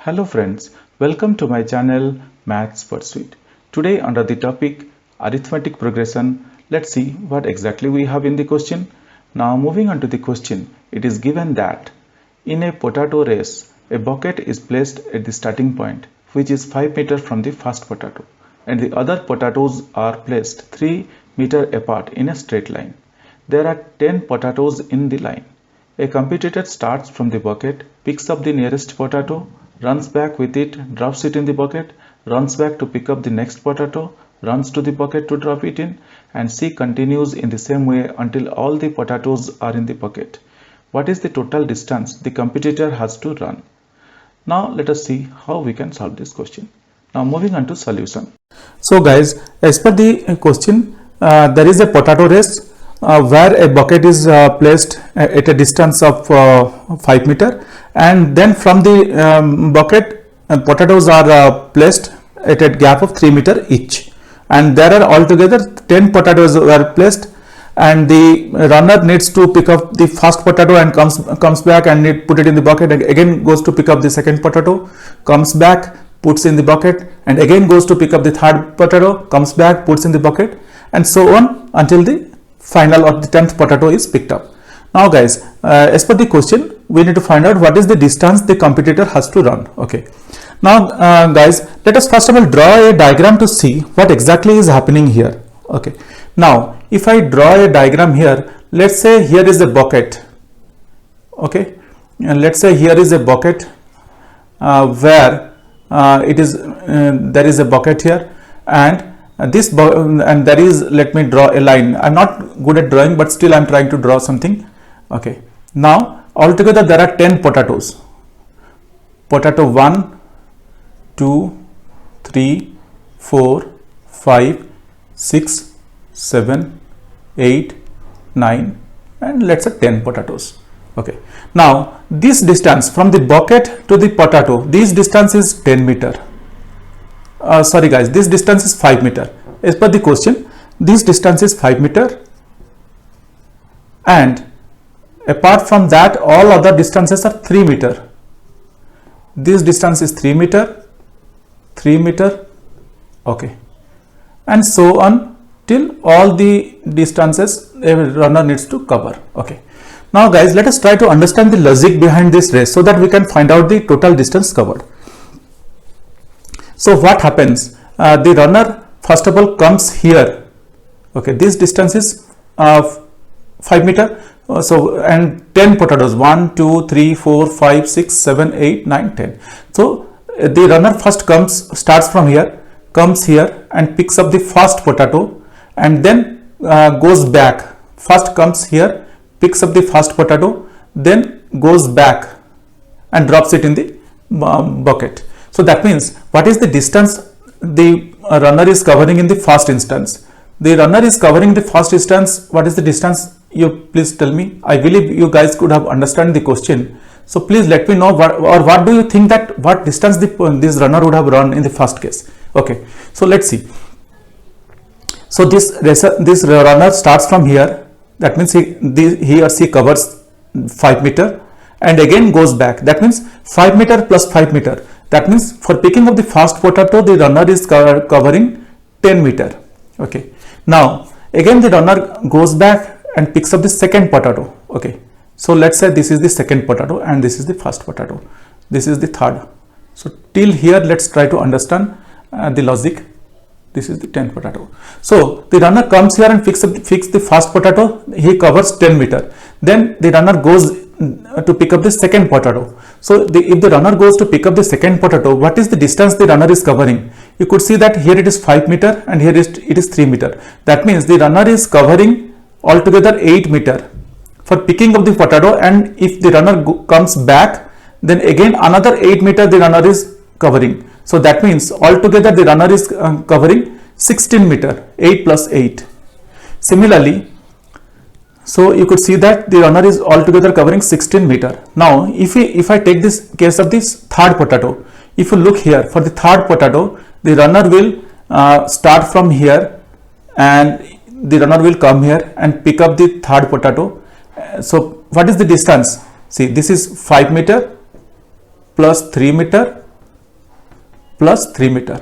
Hello friends, welcome to my channel Maths Pursuit. Today under the topic arithmetic progression, let's see what exactly we have in the question. Now moving on to the question, it is given that in a potato race, a bucket is placed at the starting point which is 5 meters from the first potato and the other potatoes are placed 3 meters apart in a straight line. There are 10 potatoes in the line. A competitor starts from the bucket, picks up the nearest potato, runs back with it, drops it in the bucket, runs back to pick up the next potato, runs to the bucket to drop it in, and C continues in the same way until all the potatoes are in the bucket. What is the total distance the competitor has to run? Now let us see how we can solve this question. Now moving on to solution. So guys, as per the question, there is a potato race where a bucket is placed at a distance of 5 meter, and then from the bucket potatoes are placed at a gap of 3 meter each, and there are altogether 10 potatoes were placed, and the runner needs to pick up the first potato and comes back and put it in the bucket, and again goes to pick up the second potato, comes back, puts in the bucket, and again goes to pick up the third potato, comes back, puts in the bucket, and so on until the final or the 10th potato is picked up. Now guys, as per the question, we need to find out what is the distance the competitor has to run. Okay. Now guys, let us first of all draw a diagram to see what exactly is happening here. Okay. Now if I draw a diagram here, let's say here is a bucket. Okay. And let's say here is a bucket where there is a bucket here, and there is, let me draw a line. I'm not good at drawing, but still I'm trying to draw something. Okay. Now altogether there are 10 potatoes. Potato 1, 2, 3, 4, 5, 6, 7, 8, 9, and let's say 10 potatoes. Okay. Now this distance from the bucket to the potato, this distance is 10 meter. Sorry guys, this distance is 5 meter. As per the question, this distance is 5 meter, and apart from that all other distances are 3 meter. This distance is 3 meter, 3 meter, okay, and so on till all the distances a runner needs to cover. Okay. Now guys, let us try to understand the logic behind this race so that we can find out the total distance covered. So what happens? The runner first of all comes here. Okay, this distance is 5 meter. So and 10 potatoes, 1, 2, 3, 4, 5, 6, 7, 8, 9, 10. So the runner first starts from here, comes here and picks up the first potato, and then goes back. First comes here, picks up the first potato, then goes back and drops it in the bucket. So that means, what is the distance the runner is covering in the first instance? The runner is covering the first instance. What is the distance? You please tell me. I believe you guys could have understand the question. So please let me know what do you think that what distance this runner would have run in the first case. Okay. So let's see. So this runner starts from here. That means he or she covers 5 meter and again goes back. That means 5 meter plus 5 meter. That means for picking up the first potato, the runner is covering 10 meter. Okay. Now again the runner goes back and picks up the second potato. Okay. So let's say this is the second potato and this is the first potato. This is the third. So till here let's try to understand the logic. This is the 10th potato. So the runner comes here and picks the first potato. He covers 10 meter. Then the runner goes to pick up the second potato. So if the runner goes to pick up the second potato, what is the distance the runner is covering? You could see that here it is 5 meter and here it is 3 meter. That means the runner is covering altogether 8 meter for picking up the potato, and if the runner comes back, then again another 8 meter the runner is covering. So that means altogether the runner is covering 16 meter, 8 plus 8. Similarly, so you could see that the runner is altogether covering 16 meter. Now if I take this case of this third potato, if you look here for the third potato, the runner will start from here and the runner will come here and pick up the third potato. So what is the distance? See, this is 5 meter plus 3 meter plus 3 meter.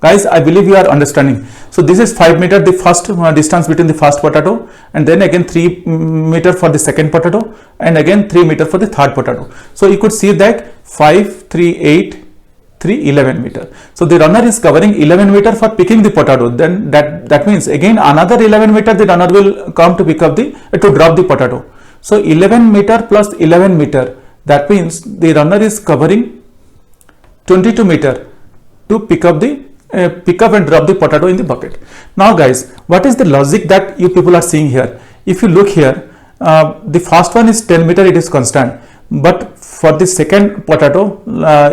Guys, I believe you are understanding. So this is 5 meter, the first distance between the first potato, and then again 3 meter for the second potato, and again 3 meter for the third potato. So you could see that 5, 3, 8, 3, 11 meter. So the runner is covering 11 meter for picking the potato. Then that means again another 11 meter the runner will come to pick up the to drop the potato. So 11 meter plus 11 meter, that means the runner is covering 22 meter to pick up and drop the potato in the bucket. Now guys, what is the logic that you people are seeing here? If you look here, the first one is 10 meter, it is constant, but for the second potato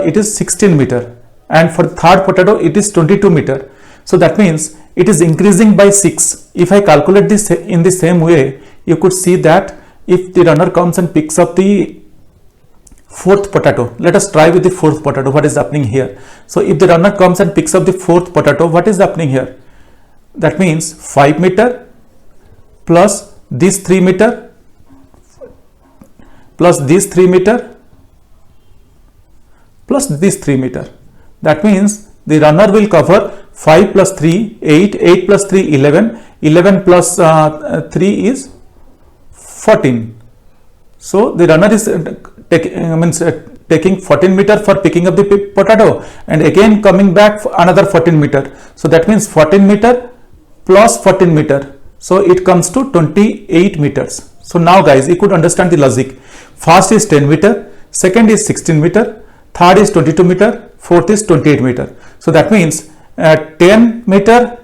it is 16 meter, and for the third potato it is 22 meter. So that means it is increasing by 6. If I calculate this in the same way, you could see that if the runner comes and picks up the fourth potato, let us try with the fourth potato, what is happening here. So if the runner comes and picks up the fourth potato, what is happening here? That means 5 meter plus this 3 meter plus this 3 meter plus this 3 meter. That means the runner will cover 5 plus 3, 8, 8 plus 3, 11, 11 plus 3 is 14. So the runner is taking 14 meter for picking up the potato, and again coming back for another 14 meter. So that means 14 meter plus 14 meter. So it comes to 28 meters. So now guys, you could understand the logic. First is 10 meter, second is 16 meter, third is 22 meter, fourth is 28 meter. So that means 10 meter,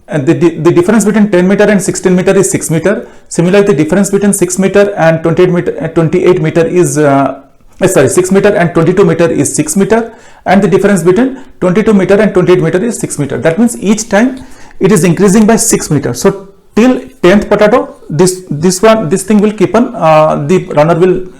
the difference between 10 meter and 16 meter is 6 meter. Similarly, the difference between 6 meter and 28 meter is 6 meter and 22 meter is 6 meter, and the difference between 22 meter and 28 meter is 6 meter. That means each time it is increasing by 6 meter. So till 10th potato, this thing will keep on, the runner will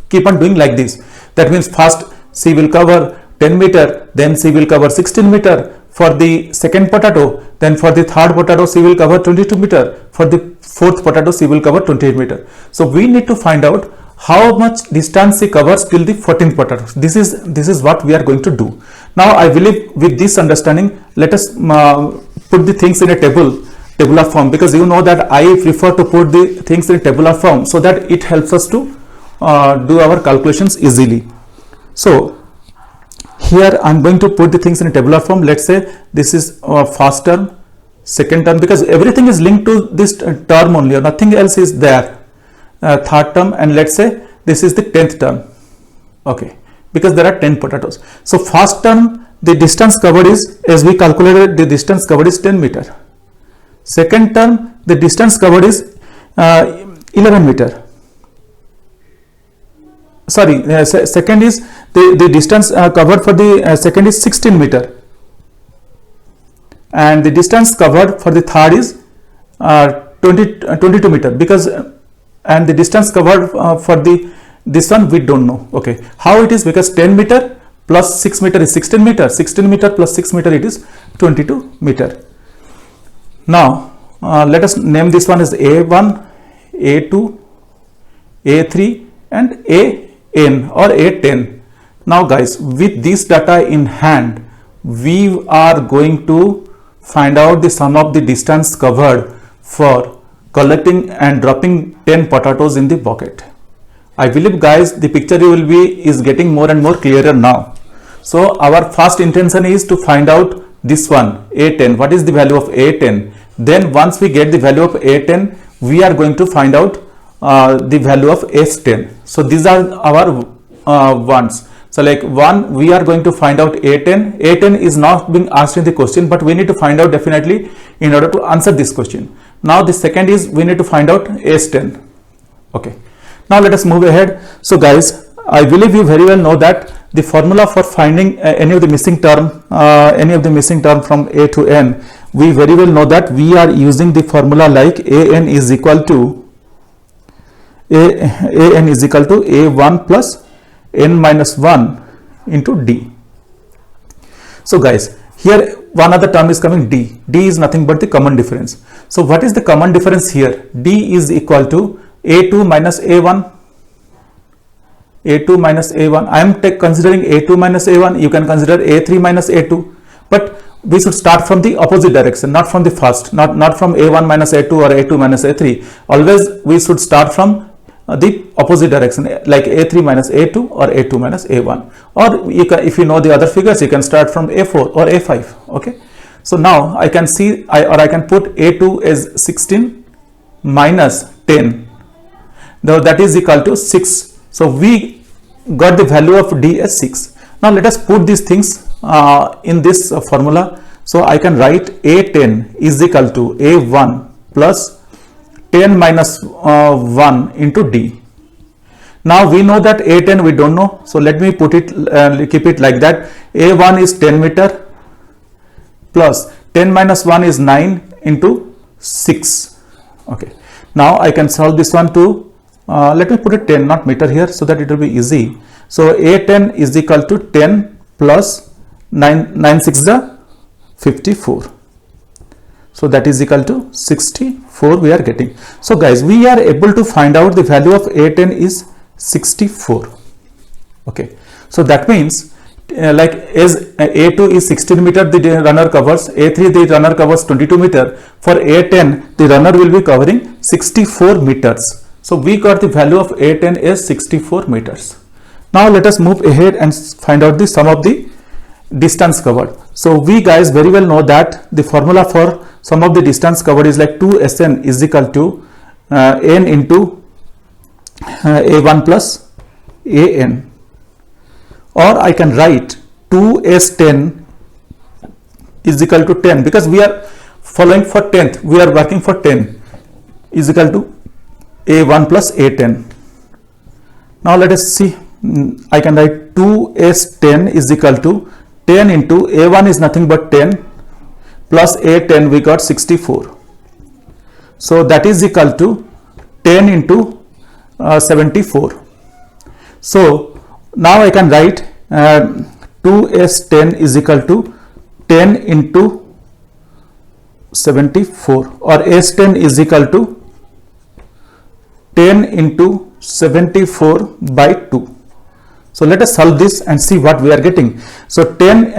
keep on doing like this. That means first she will cover 10 meter, then she will cover 16 meter for the second potato, then for the third potato she will cover 22 meter, for the fourth potato she will cover 28 meter. So we need to find out how much distance she covers till the 14th potato. This is what we are going to do. Now I believe with this understanding, let us put the things in a tabular form, because you know that I prefer to put the things in tabular form so that it helps us to do our calculations easily. So here I am going to put the things in a tabular form. Let's say this is first term, second term, because everything is linked to this term only, or nothing else is there. Third term, and let's say this is the 10th term. Okay, because there are 10 potatoes. So first term, the distance covered is, as we calculated, the distance covered is 10 meter. Second term, the distance covered is 11 meter. Sorry, second is the distance covered for the second is 16 meter, and the distance covered for the third is 22 meter, because and the distance covered for this one we don't know. Okay, how it is? Because 10 meter plus 6 meter is 16 meter, 16 meter plus 6 meter it is 22 meter. Now let us name this one as A1, A2, A3 and AN or A10. Now guys, with this data in hand, we are going to find out the sum of the distance covered for collecting and dropping 10 potatoes in the bucket. I believe guys, the picture is getting more and more clearer now. So our first intention is to find out this one, A10. What is the value of A10? Then once we get the value of A10, we are going to find out the value of S10. So these are our ones. So like 1, we are going to find out A10. A10 is not being asked in the question, but we need to find out definitely in order to answer this question. Now the second is we need to find out S10. Okay. Now let us move ahead. So guys, I believe you very well know that the formula for finding any of the missing term from A to N, we very well know that we are using the formula like AN is equal to A1 plus N minus 1 into D. So guys, here one other term is coming D. D is nothing but the common difference. So what is the common difference here? D is equal to A2 minus A1. A2 minus A1. I am considering A2 minus A1. You can consider A3 minus A2. But we should start from the opposite direction, not from the first, not from A1 minus A2 or A2 minus A3. Always we should start from the opposite direction, like A3 minus A2 or A2 minus A1. Or you can, if you know the other figures, you can start from A4 or A5. Okay. So now I can see, I can put A2 as 16 minus 10. Now that is equal to 6. So we got the value of D as 6. Now let us put these things in this formula. So I can write A10 is equal to A1 plus 10 minus 1 into D. Now we know that A10 we don't know. So let me put it, keep it like that. A1 is 10 meter plus 10 minus 1 is 9 into 6. Okay. Now I can solve this one to, let me put it 10, not meter here, so that it will be easy. So A10 is equal to 10 plus 9 6 is 54. So that is equal to 64 we are getting. So guys, we are able to find out the value of A10 is 64. Okay. So that means like as A2 is 16 meter the runner covers, A3 the runner covers 22 meter. For A10 the runner will be covering 64 meters. So we got the value of A10 as 64 meters. Now let us move ahead and find out the sum of the distance covered. So we guys very well know that the formula for sum of the distance covered is like 2Sn is equal to n into A1 plus An. Or I can write 2S10 is equal to 10, because we are following for 10th, we are working for 10, is equal to A1 plus A10. Now let us see, I can write 2S10 is equal to 10 into A1 is nothing but 10 plus A10 we got 64. So that is equal to 10 into 74. So now I can write 2S10 is equal to 10 into 74, or S10 is equal to 10 into 74 by 2. So let us solve this and see what we are getting. So 10,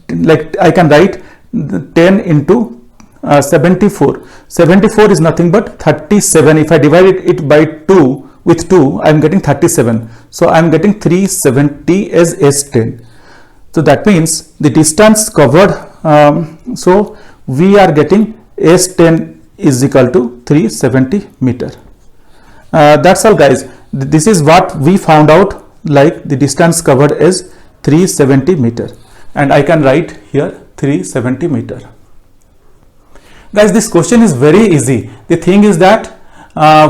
like I can write 10 into 74. 74 is nothing but 37. If I divide it by 2 with 2, I am getting 37. So I am getting 370 as S10. So that means the distance covered. So we are getting S10 is equal to 370 meter. That's all guys. This is what we found out, like the distance covered is 370 meter, and I can write here 370 meter. Guys, this question is very easy. The thing is that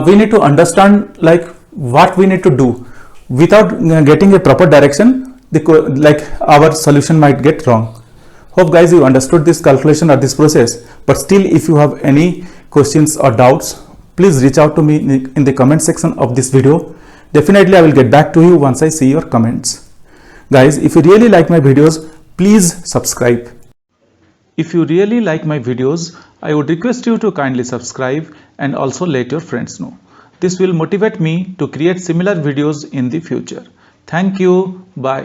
we need to understand like what we need to do. Without getting a proper direction, like our solution might get wrong. Hope guys you understood this calculation or this process, but still if you have any questions or doubts, please reach out to me in the comment section of this video. Definitely I will get back to you once I see your comments. Guys, if you really like my videos, please subscribe. If you really like my videos, I would request you to kindly subscribe and also let your friends know. This will motivate me to create similar videos in the future. Thank you. Bye.